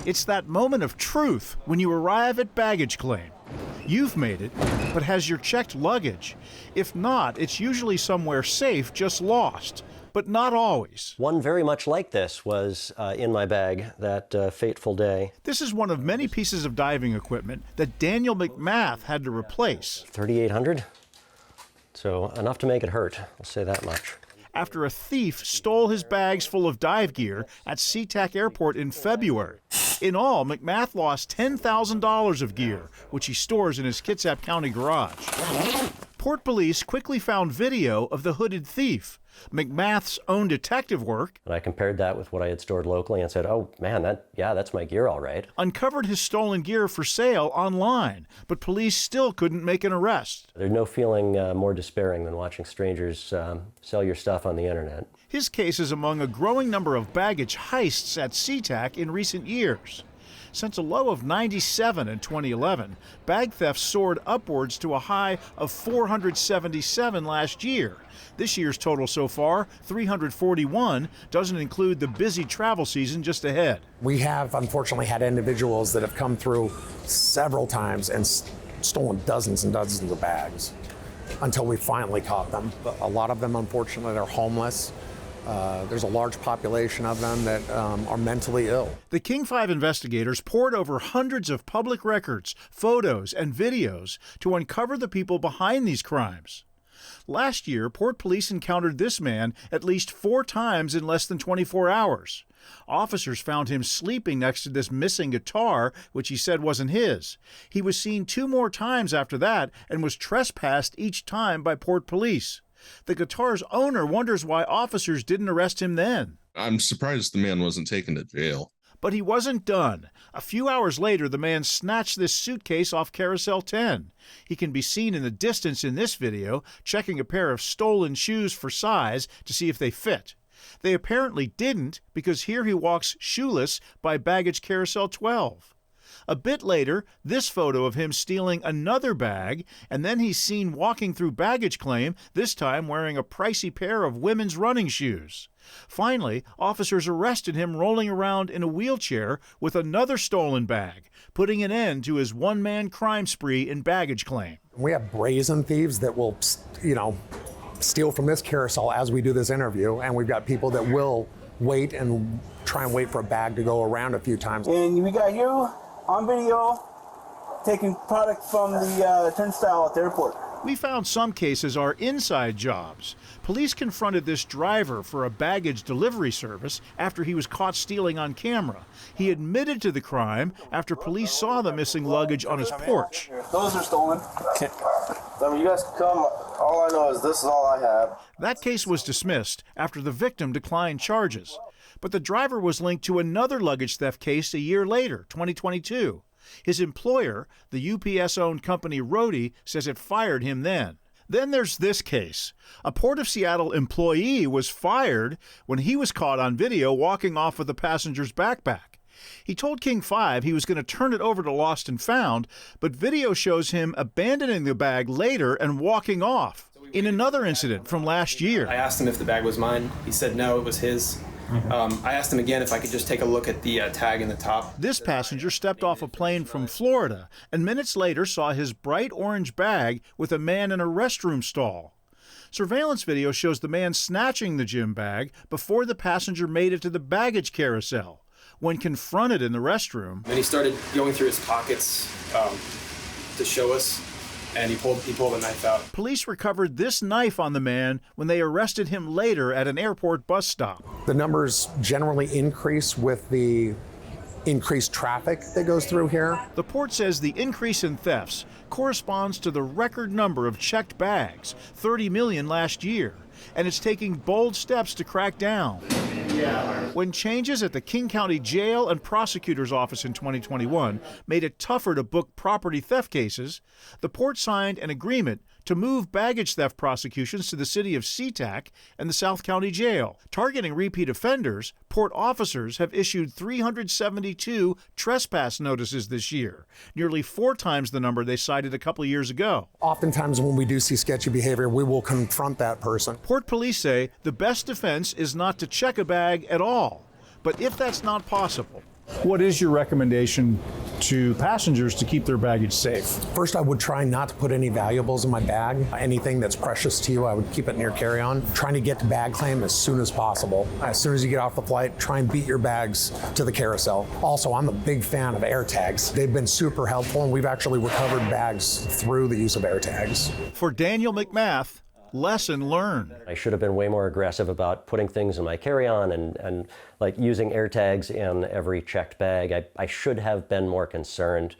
It's that moment of truth when you arrive at baggage claim. You've made it, but has your checked luggage? If not, it's usually somewhere safe, just lost. But not always. One very much like this was in my bag that fateful day. This is one of many pieces of diving equipment that Daniel McMath had to replace. 3,800, so enough to make it hurt, I'll say that much. After a thief stole his bags full of dive gear at SeaTac Airport in February. In all, McMath lost $10,000 of gear, which he stores in his Kitsap County garage. Port police quickly found video of the hooded thief. McMath's own detective work, And I compared that with what I had stored locally and said, oh man, that's my gear all right. Uncovered his stolen gear for sale online, but police still couldn't make an arrest. There's no feeling more despairing than watching strangers sell your stuff on the internet. His case is among a growing number of baggage heists at SeaTac in recent years. Since a low of 97 in 2011, bag theft soared upwards to a high of 477 last year. This year's total so far, 341, doesn't include the busy travel season just ahead. We have unfortunately had individuals that have come through several times and stolen dozens and dozens of bags until we finally caught them. But a lot of them, unfortunately, are homeless. There's a large population of them that are mentally ill. The King 5 investigators pored over hundreds of public records, photos, and videos to uncover the people behind these crimes. Last year, Port Police encountered this man at least 4 times in less than 24 hours. Officers found him sleeping next to this missing guitar, which he said wasn't his. He was seen 2 more times after that and was trespassed each time by Port Police. The guitar's owner wonders why officers didn't arrest him then. I'm surprised the man wasn't taken to jail. But he wasn't done. A few hours later, the man snatched this suitcase off Carousel 10. He can be seen in the distance in this video, checking a pair of stolen shoes for size to see if they fit. They apparently didn't, because here he walks shoeless by baggage Carousel 12. A bit later, this photo of him stealing another bag, and then he's seen walking through baggage claim, this time wearing a pricey pair of women's running shoes. Finally, officers arrested him rolling around in a wheelchair with another stolen bag, putting an end to his one-man crime spree in baggage claim. We have brazen thieves that will, steal from this carousel as we do this interview, and we've got people that will wait and try and wait for a bag to go around a few times. And we got you on video taking product from the turnstile at the airport. We found some cases are inside jobs. Police confronted this driver for a baggage delivery service after he was caught stealing on camera. He admitted to the crime after police saw the missing luggage on his porch. Those are stolen. I mean, you guys can come. All I know is this is all I have. That case was dismissed after the victim declined charges. But the driver was linked to another luggage theft case a year later, 2022. His employer, the UPS-owned company Roadie, says it fired him then. Then there's this case. A Port of Seattle employee was fired when he was caught on video walking off with a passenger's backpack. He told King 5 he was going to turn it over to Lost and Found, but video shows him abandoning the bag later and walking off. In another incident from last year, I asked him if the bag was mine. He said no, it was his. I asked him again if I could just take a look at the tag in the top. This passenger stepped off a plane from Florida and minutes later saw his bright orange bag with a man in a restroom stall. Surveillance video shows the man snatching the gym bag before the passenger made it to the baggage carousel. When confronted in the restroom, Then he started going through his pockets to show us, and he pulled a knife out. Police recovered this knife on the man when they arrested him later at an airport bus stop. The numbers generally increase with the increased traffic that goes through here. The port says the increase in thefts corresponds to the record number of checked bags, 30 million last year, and it's taking bold steps to crack down. When changes at the King County Jail and Prosecutor's Office in 2021 made it tougher to book property theft cases, the port signed an agreement to move baggage theft prosecutions to the city of SeaTac and the South County Jail. Targeting repeat offenders, port officers have issued 372 trespass notices this year, nearly 4 times the number they cited a couple of years ago. Oftentimes when we do see sketchy behavior, we will confront that person. Port police say the best defense is not to check a bag at all. But if that's not possible, What is your recommendation to passengers to keep their baggage safe? First, I would try not to put any valuables in my bag. Anything that's precious to you, I would keep it in your carry-on. Trying to get to bag claim as soon as possible. As soon as you get off the flight, try and beat your bags to the carousel. Also, I'm a big fan of air tags. They've been super helpful, and we've actually recovered bags through the use of air tags. For Daniel McMath, lesson learned. I should have been way more aggressive about putting things in my carry-on and like using air tags in every checked bag. I should have been more concerned.